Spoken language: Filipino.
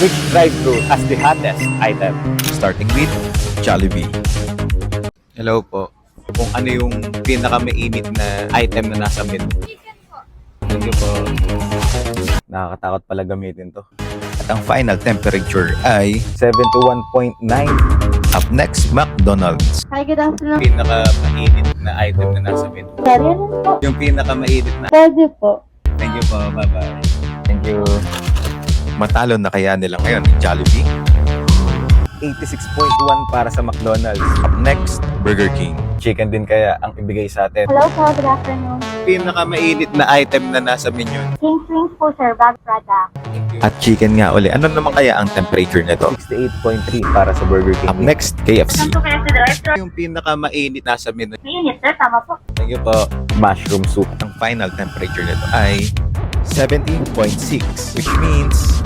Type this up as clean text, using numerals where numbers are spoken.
Which drive-thru has the hottest item? Starting with Jollibee. Hello po. Kung ano yung pinakamainit na item na nasa menu. Thank you po. Nakakatakot pala gamitin to. At ang final temperature ay 71.9. up next, McDonald's. Hi, good afternoon. Pinakamainit na item na nasa menu. Sorry, ano po? Yung pinakamainit na. Pwede po. Thank you po. Bye-bye. Thank you. Matalo na kaya nila ngayon yung Jollibee? 86.1 para sa McDonald's. Up next, Burger King. Chicken din kaya ang ibigay sa atin. Hello po, good afternoon. Pinakamainit na item na nasa menu. King's Wings po, sir. Bag Prada. At chicken nga uli. Ano naman kaya ang temperature nito? 68.3 para sa Burger King. Up next, KFC. Saan po kayo sa director? Yung pinakamainit nasa menu. Mainit, sir. Tama po. Thank you po. Mushroom soup. Ang final temperature nito ay 17.6, which means